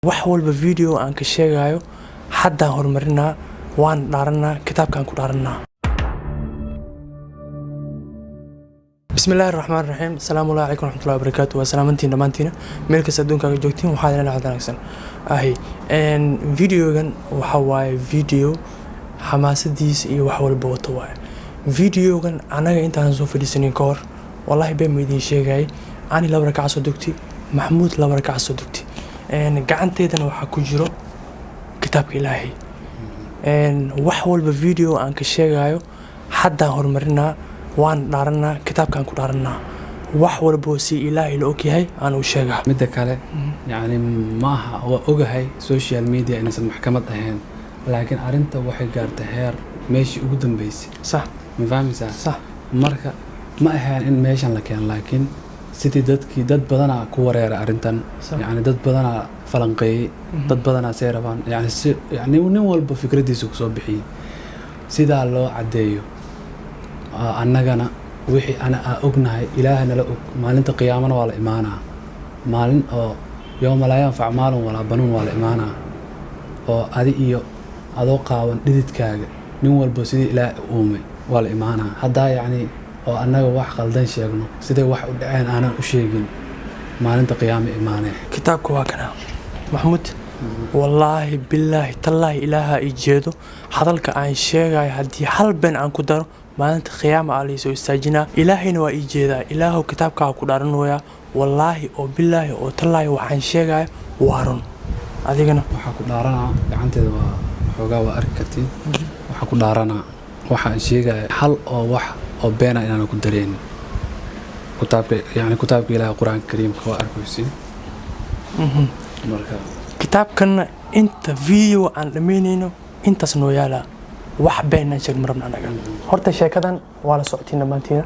wax walba video aan ka sheegayo haddaan horumarinaa waan dhaaranaa kitaabkaan ku dhaaranaa. bismillaahi raxmaani raxiim. asalaamu calaykum waraxmatullaahi wabarakaatu. waa salaamantiin dhammaantiina meel kasta adduunkaaga joogtiin waxaa idin leedahay wanaagsan ahi videogan waxa waaye video xamaasadiisa iyo wax walba wato waaye. videogan anaga intaan soo fadhiisanin ka hor wallahi been ma idiin sheegayay ani 2 rakac soo dugti maxamuud 2 rakac soo dugti gacanteedana waxaa ku jiro kitaabka ilaahay. wax walba video aan ka sheegayo haddaan horumarinaa waan dhaaranaa kitaabkaan ku dhaaranaa wax walba si ilaahay la ogyahay aan u sheegaa. midda kale yani maaha waa ogahay social media inaysan maxkamad ahayn laakiin arinta waxay gaartay heer meeshii ugu dambeysay. sax ma fahmaysaa? sax marka ma ahayn in meeshan la keeno laakiin sidii dad badanaa ku wareeray arintan yani dad badanaa falanqeeyay dad badanaa seerabaan yani nin walba fikradiisa kusoo bixiyay sidaa loo cadeeyo annagana wixii ana ognahay ilaahana la og maalinta qiyaamana waa la imaanaa maalin oo yawma laa yanfac maalun walaa banuun waa la imaanaa oo adi iyo adoo qaawan dhididkaaga nin walba sidii ilaah uumay waa la imaanaa haddaa yacni oo annaga wax qaldan sheegno siday wax u dhaceen aanan u sheegin maalinta qiyaama imaanee. kitaabka waa kana maxamuud wallaahi billaahi tallaahi ilaaha i jeedo hadalka aan sheegayo haddii hal been aan ku daro maalinta qiyaama aa laysoo istaajinaa. ilaahayna waa ii jeedaa ilaahow kitaabkaa ku dhaaranooyaa wallaahi oo billaahi oo tallaahi waxaan sheegayo waa run. adigana waxaa ku dhaaranaa gacanteeda waa xoogaa waa arki kartiin waxaa ku dhaaranaa waxaan sheegaya hal oo wax oo beena inaana ku dareen kitaabka ilaahay qur-aanka kariimka waa arkaysiin. marka kitaabkanna inta video aan dhammaynayno intaas noo yaalaa wax beenaan sheeg ma rabna anaga. horta sheekadan waa la socotiin dhammaantiina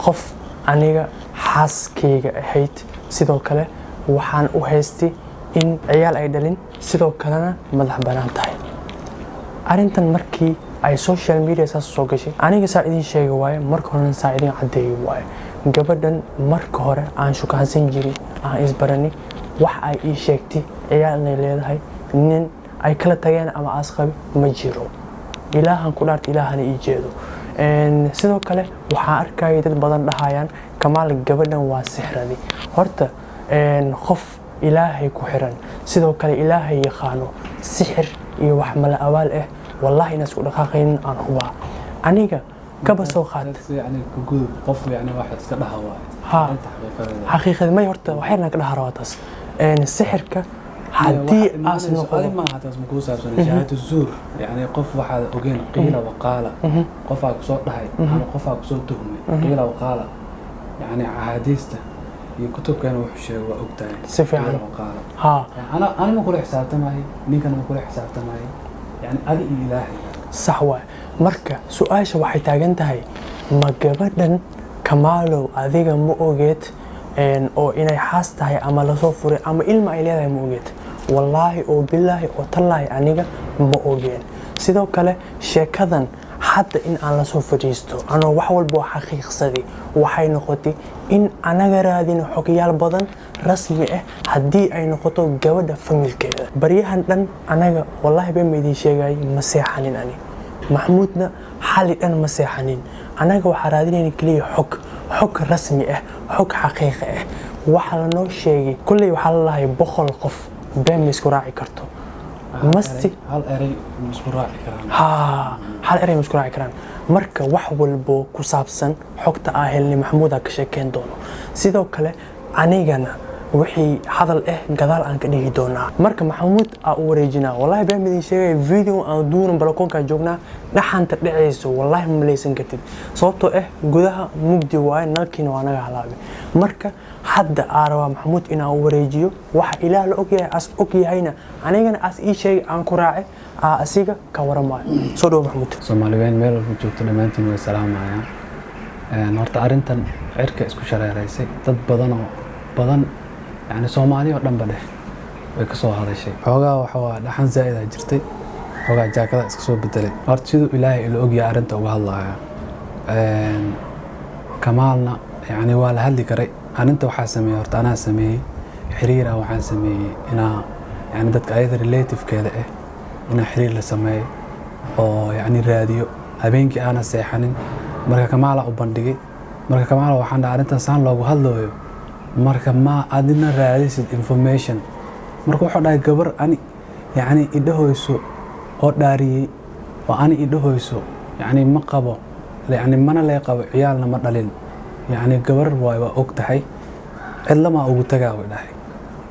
qof aniga xaaskayga ahayd sidoo kale waxaan u haystay in ciyaal ay dhalin sidoo kalena madax banaan tahay. arrintan markii ay social media saas soo gashay aniga saa idin sheega waaye marka horena saa idin caddeeyo waaye gabadhan marka hore aan shukaansan jiray aan isbarani wax ay ii sheegtay ciyaal inay leedahay nin ay kala tageen ama asqabi ma jiro. ilaahan ku dhaarta ilaahana ii jeedo. sidoo kale waxaan arkayay dad badan dhahayaan kamaal gabadhan waa sixradi. horta qof ilaahay ku xiran sidoo kale ilaahay yaqaano sixir iyo wax mala awaal ah wallahi inaas ku dhaqaaqaynin aan hubaa. aniga kaba soo qaad yani qof yani wax iska dhahawaay xaqiiqada may horta waxayna ka dhahaa taas sixirka haddii aas noqdo ma aha taas muku saabsan shahaadatu zuur yani qof waxaad ogeen qiila waqaala qofaa kusoo dhahay ama qofaa kusoo tuhmay qiila waqaala yani ahadiista iyo kutubkeena wuxuu sheegay waa ogtahay si fiican waqaala ana ma kula xisaabtamay ninkan ma kula xisaabtamay yani adi iyo ilaahay sax waay. marka su-aasha waxay taagan tahay ma gabadhan kamaalow adiga ma ogeed oo inay xaas tahay ama lasoo furay ama ilma ay leedahay ma ogeed? wallaahi oo billaahi oo tallaahi aniga ma ogeen. sidoo kale sheekadan hadda in aan la soo fadhiisto anoo wax walba oo xaqiiqsaday waxay noqotay in anaga raadino xogayaal badan rasmi ah haddii ay noqoto gabadha familkeeda. baryahan dhan anaga wallaahi been ma idiin sheegayay ma seexanin ani maxamuudna xali dhan ma seexanin. anaga waxaa raadinayna keliya xog rasmi ah xog xaqiiqi ah waxa la noo sheegay kulley waxaa la lahay 100 qof been ma isku raaci karto masti hal eray isku raaci karaan hal eray isku raaci karaan. marka wax walbo ku saabsan xogta aan helnay maxamuud ka sheekeen doono sidoo kale anigana wixii hadal gadaal aan ka dhigi doonaa. marka maxamuud aan u wareejinaa wallahi been idin sheegay video aan duunan balkoonka joognaa dhaxanta dhacayso wallahi ma maleysan kartid sababtoo gudaha mugdi waaye nalkiina waa naga halaabay. marka hadda aarwa maxamuud inaan u wareejiyo waxa ilaah la ogyahay as ogyahayna anigana as ii sheegay aan ku raacay asiga ka waramaayo. soo dhaw maxamuud. Soomaaliyeed meel walba joogto dhammaantiin way salaamayaan. horta arintan cirka isku shareereysay dad badan يعني Soomaaliya oo dhan ba dheh way ka soo hadashay xoogaa waxa waa dhaxan zaid ah jirtay xoogaa jaakada iska soo bedelay horta sidoo ilaahay ila ogyahay arinta uga hadlaaya kamaalna yani waa la hadli karay arinta waxa sameeyay horta anaa sameeyay xiriira waxaan sameeyey inaa yani dadka ayada relativekeeda ah inaa xiriir la sameeyo oo yani raadiyo habeenkii aana seexanin marka kamaala u bandhigay marka kamaala waxaan dhahay arrintan saan loogu hadlooyo marka ma adina raadisid information marka wuxuu dhahay gabar ani yani idhahoyso oo dhaariyey oo ani idhahoyso yani ma qabo yani mana lee qabo ciyaalna ma dhalin yani gabar waay waa og tahay cidlamaa ugu tagaa way dhahay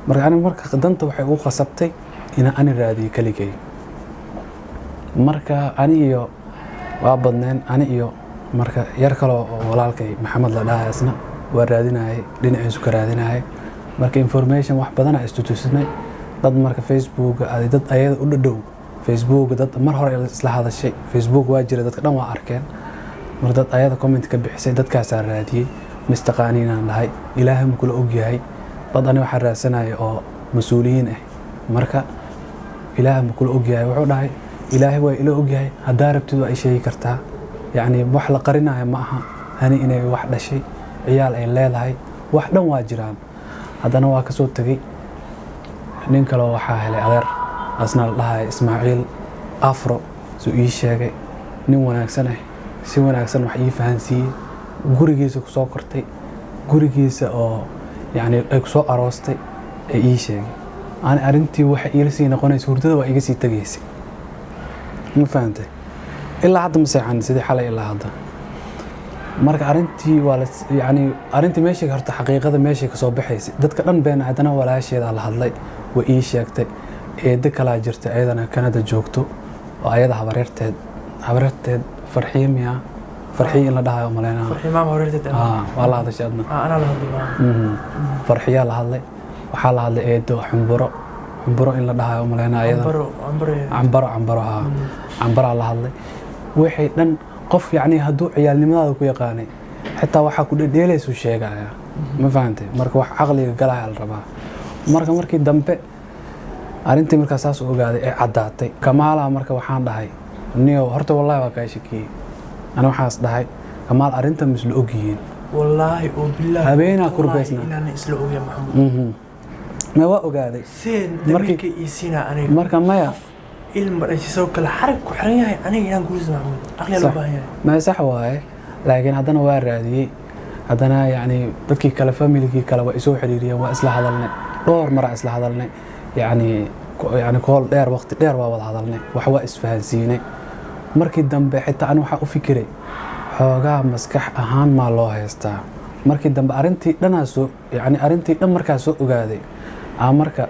marka ani marka danta waxay ugu qasabtay inaan ani raadiyo keligay marka ani iyo waa badneen ani iyo marka yar kale oo walaalkay maxamed la dhahay isna waa raadinayay dhinaciisu ka raadinayay marka information wax badan aan istutusnay dad marka Facebook dad ayada u dhadhow Facebook dad mar hore isla hadashay Facebook waa jira dadka dhan waa arkeen marka dad ayada comment ka bixisay dadkaas aan raadiyay mustaqaaniinaan dhahay ilaahay ma kula og yahay dad ani waxaan raadsanayay oo mas'uuliyiin ah marka ilaahay ma kula og yahay wuxuu dhahay ilaahay waa ila og yahay haddaa rabtid waa i sheegi kartaa yani wax la qarinayo ma aha hani inay wax dhashay ciyaal ay leedahay wax dhan waa jiraan haddana waa kasoo tegey nin kale waxaa helay adeer asna la dhahay Ismaaciil Afro soo ii sheegay nin wanaagsan ah si wanaagsan wax ii fahansiiyey gurigiisa ku soo kortay gurigiisa oo yani ay ku soo aroostay ay ii sheegay aan arintii waxa ila sii noqonayso hurdada waa iga sii tagaysay ma fahantay ilaa hadda ma seexan sidii xalay ilaa hadda marka arintii waa yani arintii meeshii horta xaqiiqada meeshii ka soo baxaysay dadka dhan been hadana walaasheeda la hadlay way ii sheegtay eeda kala jirta ayadana Canada joogto oo ayada habareerteed farxiimiya farxiin in la dhahayo maleena farxiimaha habareerteed waa la hadashay adna ana la hadlay farxiya la hadlay waxa la hadlay eedo xumburo in la dhahayo maleena ayada cambaro la hadlay wixii dhan qof yani hadduu ciyaalnimadaada ku yaqaanay xitaa waxaa ku dhedheelaysu sheegaya ma fahantay marka wax caqliga galaya la rabaa markii dambe arintii markaa saas u ogaaday ee caddaatay kamaala marka waxaan dhahay niyo horta wallahi waa kaa shakiyey ana waxaas dhahay kamaal arinta misla ogyihiin wallahi oo billahi habeenaa kurbaysna inaan isla ogaa maxamed ma waa ogaaday seen damirka isina aniga marka maya ilma dhashiisoo kale xarag ku xiran yahay aniga inaan guulis maxamed aqli loo baahan yahay ma sax waaye laakiin haddana waa raadiyey haddana yani dadkii kale familigii kale waa isoo xiriiriyeen waa isla hadalnay dhowr mar isla hadalnay yani kool dheer waqti dheer waa wada hadalnay wax waa isfahansiinay markii dambe xitaa aan waxa u fikiray xoogaa maskax ahaan ma loo haystaa markii dambe arintii dhan markaa soo ogaaday marka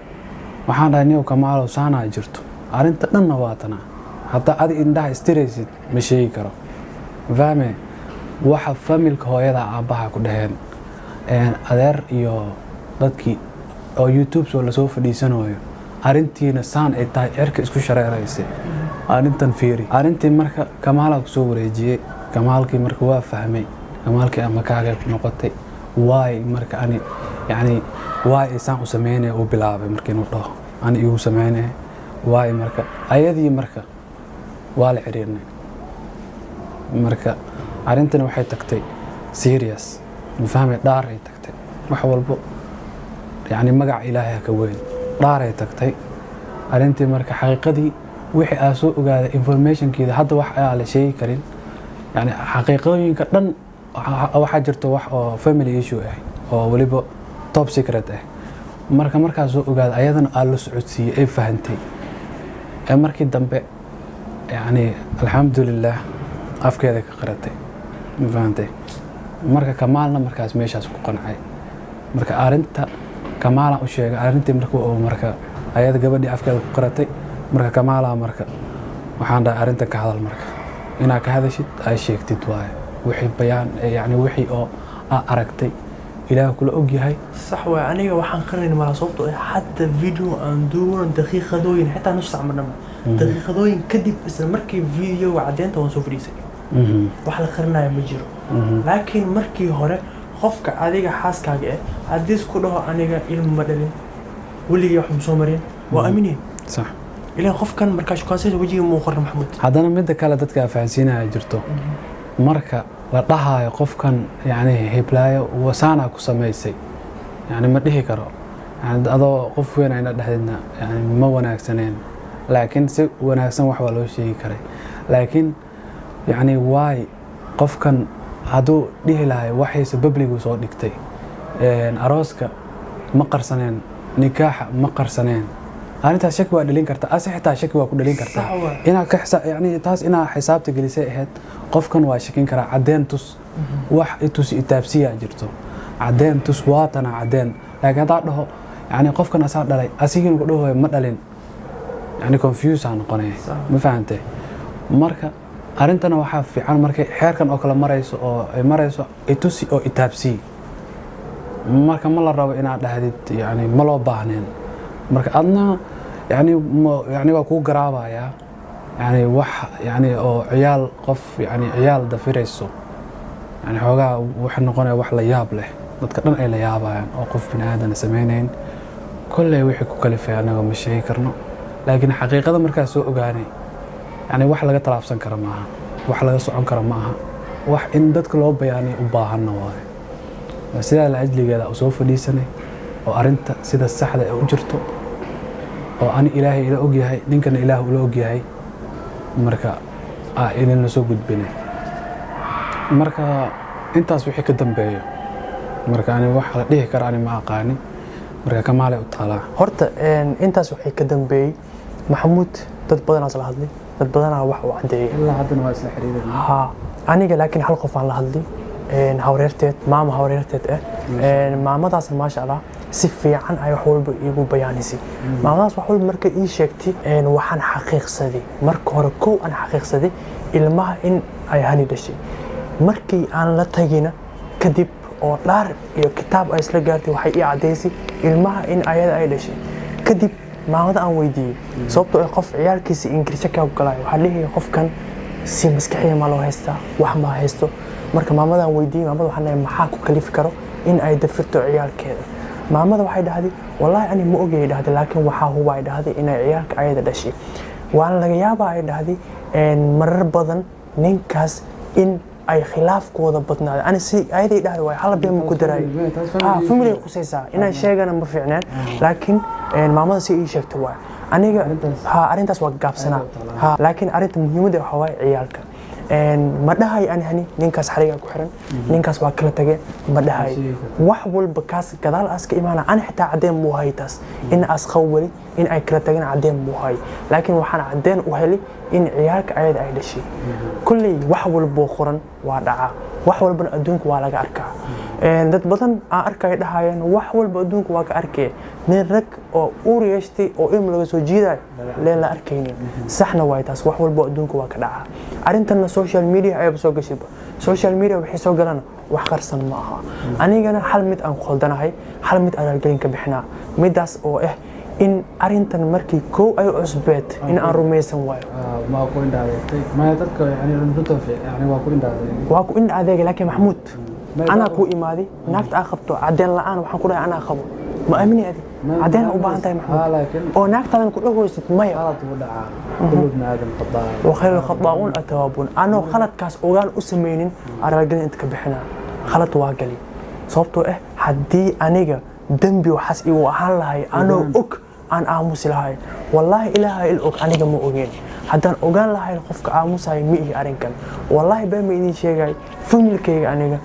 waxaan dhahay niyow kamaalow saanaa jirto arinta dhanna waatana haddaa adi indhaha istiraysid ma sheegi karo fahme waxa familka hooyada aabbaha ku dhaheen adeer iyo dadkii oo YouTube soo lasoo fadhiisanayo arintiina saan ay tahay cirka isku shareeraysay arintan fiiri arintii marka kamaala ku soo wareejiyay kamaalkii marka waa fahmay kamaalkii ama kaaga noqotay waay marka ani yani waay isaan u sameeyay oo bilaabay markii uu dhaho ani igu sameeyay waay marka ayadii marka waa la xiriirnay marka arintan waxay tagtay serious ma fahmay dhaar ay tagtay wax walbo يعني مقع إلهي كوين داري تكتي أرنتي مركا حقيقتي وحي أسوء وقاعدة information كذا حتى وح على شيء كرين يعني حقيقيين كدن أو حاجرته وح family issue أو وليبو top secret مركا أسوء وقاعدة أيضا قالوا سعودية أي فهمتي مركي دنبي يعني الحمد لله أفكي ذيك قرأتي فهمتي مركا كمالنا مركا اسميش أسوء قنعي مركا أرنتا kamaala u sheegay arintii marka ayada gabadhii afkeeda ku qaratay marka kamaala marka waxaan dhahay arinta ka hadal marka inaa ka hadashid ay sheegtid waaye wixii bayaan yani wixii oo aragtay ilaahay kula og yahay sax waa aniga waxaan qarinayn mala sababtoo hadda video aan duuban daqiiqadooyin xitaa nus saac marnaba daqiiqadooyin kadib isla markii video cadeynta waan soo fadhiisay wax la qarinayo ma jiro laakiin markii hore qofka adiga xaaskaaga hadii isku dhaho aniga ilmo dhalin waliga wax soo mareen waa aamineen sax ilaa qofkan markaa shukaansiisa wajiga muu qorna maxamuud hadana mid kale dadka fahansiinaya jirto marka la dhahayo qofkan yani heblaayo wasaana ku sameysay yani ma dhihi karo يعني adoo qof weyn ayna dhahdina yani ma wanaagsaneen laakiin si wanaagsan wax waa loo sheegi karay laakiin yani waay qofkan haduu dhihi lahay waxiisa babligu soo dhigtay arooska ma qarsaneen nikaaxa ma qarsaneen arinta shaki waa dhalin kartaa xitaa shaki waa ku dhalin kartaa ina ka yani taas ina xisaabta gelisay ahayd qofkan waa shakin karaa cadeen tus wax itus itaabsiya jirto cadeen tus waatana cadeen laakiin hadaa dhaho يعني قفكن أساعد علي أسيجن كله ما دلين يعني confuse عن قناة ما فهمته مركا أرنتنا وحاف في عن مركا حركن أو كلا مريس إتوسي أو إتابسي مركا ما الرابع إن على هذه يعني ما لو باهنين مركا أدنى يعني وكو قرابة يعني يعني أو عيال قف يعني عيال دفيريسو يعني حوجا وحنا قناة وحلا ياب له dadka ay la yaabayaan oo qof bini'aadan sameeyeen kullee wixii ku kalifay anaga ma sheegi karno laakiin xaqiiqada markaa soo ogaanay yani wax laga talaabsan karo ma aha wax laga socon karo ma aha wax in dadka loo bayaanay u baahan waaye sida la ajligeeda oo soo fadhiisanay oo arinta sida saxda ah u jirto oo aan ilaahay ila og yahay ninkana ilaahu ila og yahay marka inaan la soo gudbinay marka intaas wixii ka dambeeyo marka ani wax la dhihi karo ani ma aqaani marka kamaale u tala horta intaas waxay ka dambeeyay maxamuud dad badan asla hadlay dad badan wax u cadeeyay ilaa hadana waa isla xiriirina ha aniga laakiin hal qof aan la hadlay hawreerteed hawreerteed maamadaas ma sha Allah si fiican ay wax walba igu bayaanisay maamadaas wax walba markay ii sheegtay waxaan xaqiiqsaday marka hore aan xaqiiqsaday ilmaha in ay hani dhashay markii aan la tagina kadib oo dhaar iyo kitaab ay isla gaartay waxay ii cadeysay ilmaha in ayada ay dhashay kadib maamada aan weydiiyay sababtoo ah qof ciyaalkiisa ingiriisi ka galay waxa leeyahay qofkan si maskaxiya ma loo haystaa wax ma haysto marka maamada aan weydiiyay maamada waxaan leeyahay maxaa ku kalifi karo in ay dafirto ciyaalkeeda maamada waxay dhahday wallahi ani ma ogay dhahday laakiin waxa huwa ay dhahday in ay ciyaalka ayada dhashay waan laga yaabaa ay dhahday marar badan ninkaas in ay khilaafkooda badnaado ana si ayday dhahday way hal been ku daray family qusaysa inay sheegana ma fiicnaan laakiin maamada si ii sheegtay waa aniga arintaas waa gaabsana laakiin arinta muhiimada waxa way ciyaalka ma dhahay ani hani ninkaas xariga ku xiran ninkaas waa kala tageen ma dhahay wax walba kaas gadaal aska imaana ana xitaa cadeen muu haytaas in as khawli in ay kala tageen cadeen muu hay laakiin waxaan cadeen u helay in ciyaalka ayada ay dhashay kulli wax walba qoran waa dhaca wax walba adduunka waa laga arkaa dad badan aan arkay dhahayeen wax walba adduunka waa ka arkay nin rag oo uur yeeshtay oo ilmo laga soo jiiday leen la arkaynin saxna way taas wax walba adduunka waa ka dhaca arintana social media ay soo gashay social media waxay soo galaan wax qarsan ma aha anigana hal mid aan khaldanahay hal mid aan galin ka bixnaa midaas oo in arintan markii koo ay cusbeed in aan rumaysan waayo ma ku indhaadaytay ma dadka yani runta yani waa ku indhaadayga laakiin maxamuud ana ku imaaday naagta aan qabto cadeen la'aan waxaan ku dhahay ana qabo ma aamini adi cadeen u baahan tahay maxamuud oo naagtadan ku dhagoosid may qalad u dhacaa kulubna aadan qadaa wa khayru khataa'un atawabun ana khaladkaas ogaan u sameeynin araggan inta ka bixina khalad waa gali sababtoo haddii aniga dambi waxas igu ahaan lahay anoo og aan aamusi lahay wallahi ilaahay il og aniga ma ogeen haddaan ogaan lahay qofka aamusay ma ii arinkan wallahi baa ma idin sheegay familkayga aniga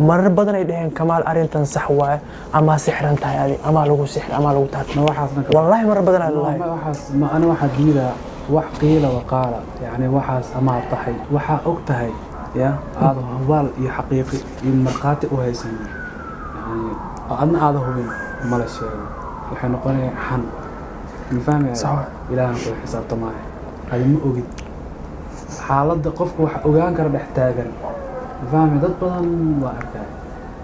marar badan ay dhaheen kamaal arintan sax waaye ama sixran tahay adi ama lagu sixir ama lagu taatno waxaasna wallahi marar badan ay lahay waxaas ma ana waxa diida wax qiila wa qaala yani waxaas ama tahay waxa og tahay ya hada hawaal iyo xaqiiqi in marqaati u haysan yani adna aada hubin mala sheego waxay noqonayaan xan ma fahmaya ilaahay ku xisaabtamaayo hadi ma ogid xaaladda qofku waxa ogaan kara dhex taagan ma fahmay dad badan waa arkay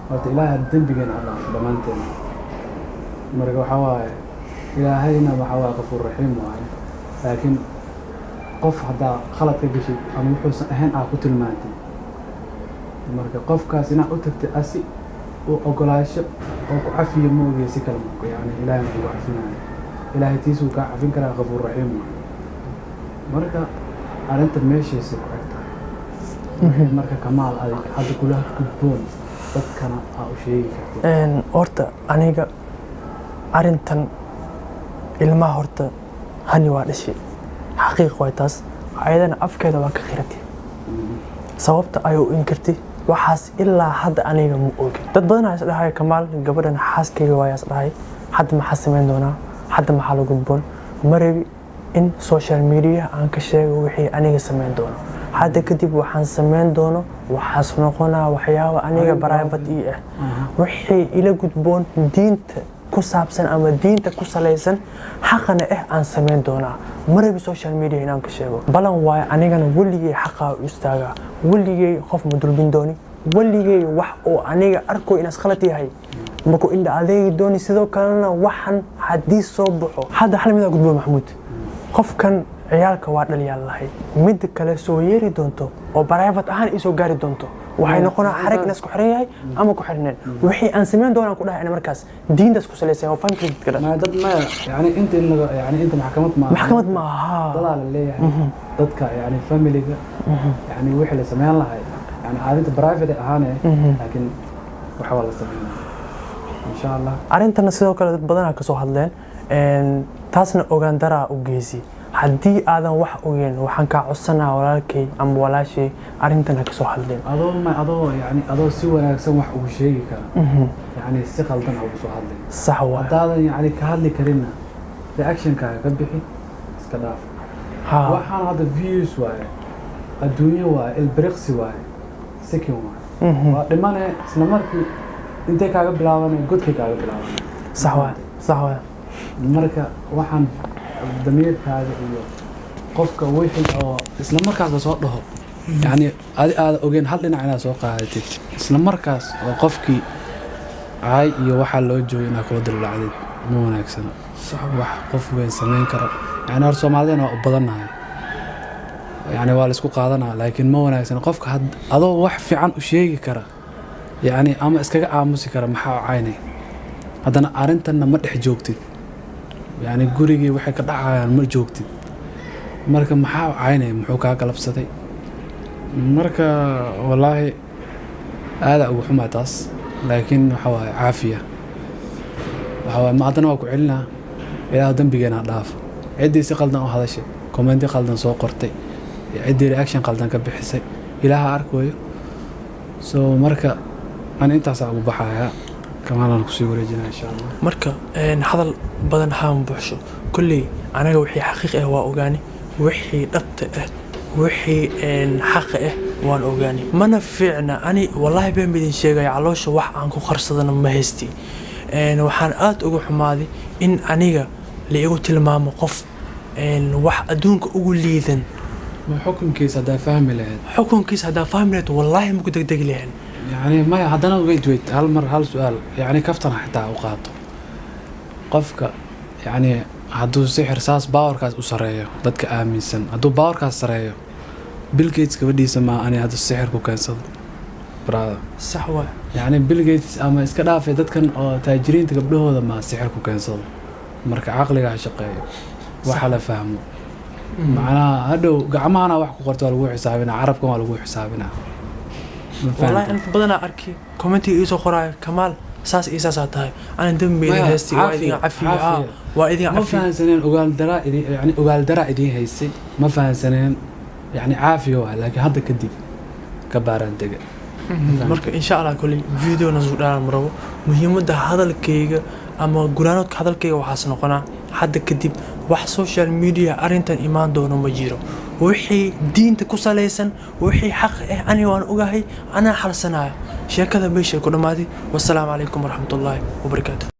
horta ilaahay dambigeena Allah dhamaanteen marka waxa waaye ilaahayna waxa waa qafuur raxiim waaye laakiin qof hadaa khalad ka gashay ama wuxuu ahayn ku tilmaantay marka qofkaas ina u tagtay asi وأقولاشة وعفية موجي سكر يعني إلهي هو عفينا إلهي تيسو كعفين كلا غفور رحيم مركا أنت ماشي سكرتها مركا كمال هذا كلها كبون بس كان أو شيء أورتا أنيجا arintan ilmaha horta hani waa dhashay xaqiiq way taas ayadana afkeeda waa ka qiratay sababta ay u inkirtay waxaas ilaa hadda aniga ma ogin dad badan ayaa dhahay Kamaal gabadhan xaaskeyga waa yaas dhahay hadda maxaa sameyn doonaa hadda maxaa lagu gudboon marabi in social media aan ka sheego wixii aniga sameyn doono hadda kadib waxaan sameyn doono waxaas noqonaa waxyaabo aniga private ii ah wixii ila gudboon diinta ku saabsan ama diinta ku salaysan xaqana aan sameyn doonaa marabi social media inaan ka sheego balan waay anigana waligay xaqa u istaaga waligay qof mudulbin dooni waligay wax oo aniga arko inaas khalad yahay markuu indha adeegi dooni sidoo kalena waxan hadii soo baxo hadda hal mid gudbo Maxamuud qofkan ciyaalka waa dhalinyar lahay mid kale soo yeeri doonto oo private ahaan isoo gaari doonto waxay noqonaa xarig inaas ku xiran yahay ama ku xirneen wixii aan sameyn doonaan ku dhahay markaas diintaas ku salaysan oo family kala ma dad ma yani inta yani inta maxkamad ma aha dalaal leeyahay dadka yani family-ga yani wixii la sameyn lahay yani arinta private ahaan laakiin waxa wala sameeyay insha Allah arintana sidoo kale dad badan ka soo hadleen taasna ogaan daraa u geesi haddii aadan wax ogeyn waxaan ka codsanaa walaalkay ama walaashay arintana ka soo hadleen adoo si wanaagsan wax ugu sheegi kara yani si qaldan ugu soo hadlay sax waa hadaadan yani ka hadli karina reaction ka bixi iska dhaaf waxaan hada views waaye adduunyo waaye ilbriqsi waaye second waaye waa dhimane isla markii intee kaaga bilaabanay godkay kaaga bilaabanay sax waa marka waxaan damiirkaaga iyo qofka wixii oo isla markaas soo dhaho yani aad ogeyn hal dhinac inaad soo qaadatid isla markaas oo qofkii ay iyo waxa loo joogay inaad kula dilacdid ma wanaagsan wax qof weyn sameyn karo yani hor Soomaaliyeed waa u badanahay yani waa la isku qaadanaa laakiin ma wanaagsan qofka adoo wax fiican u sheegi kara yani ama iskaga aamusi kara maxaa caynay haddana arintana ma dhex joogtid يعني gurigii waxay ka dhacayaan ma joogtid marka maxaa caynay muxuu ka galabsaday marka wallahi aada ugu xumaa taas laakiin waxa waa caafiya waxa waa ma adana waa ku celinaa ilaa dambigeena dhaaf cidii si qaldan u hadashay comment qaldan soo qortay cidii reaction qaldan ka bixisay ilaaha arkayo marka aan intaas ugu baxaya كمان كسي ورجينا إن شاء الله مركا هذا بدن حام بحشو كلي أنا وحي حقيقة هو أوجاني وحي دبت وحي حقه وان أوجاني ما نفعنا أنا والله بين بدين شيء يعلوش وح عنكو خرصنا ما هستي وحن أوجو حمادي إن أنيجا ليجو تلمام قف وح أدونك أقول ليذن حكم كيس هذا فاهم لهاد حكم كيس هذا فاهم لهاد والله ما كنت أقدر لهن يعني ما هذا ويت هل سؤال يعني كفتنا حتى أوقاته قفك يعني هادو سحر ساس باور كاس أسرائيل ضدك آمن سن هادو باور كاس أسرائيل بيل جيتس كبدي سما أنا هذا السحر كوكانسل برا صحوة يعني بيل جيتس أما إسكدا في ضد كان تاجرين تقبلوه هذا ما السحر كوكانسل مرك عقلي عشقي وحلا فهمه معنا هادو جمعنا واحد قرطوا لجوه حسابنا عربكم على جوه حسابنا والله أنت بدنا أركي كومنتي إيزو خراي كمال ساس إيساسات هاي أنا دم بيدي هستي وإذا عفية وإذا عفية ما فهم سنين أقال درا يعني أقال درا إدي هيسي ما فهم سنين يعني عافية لكن هذا كدي كبارن تجا مرك إن شاء الله كل فيديو نزول على مرة مهم ده هذا الكيجا أما قرانات هذا الكيجا وحسن قناة حد كدي wax social media arintan imaan doono ma jiro wixii diinta ku salaysan wixii xaq ah ani waan ogahay ana xalsanayo sheekada meesha ku dhamaadi wasalaamu calaykum waraxmatullaahi wabarakaatuh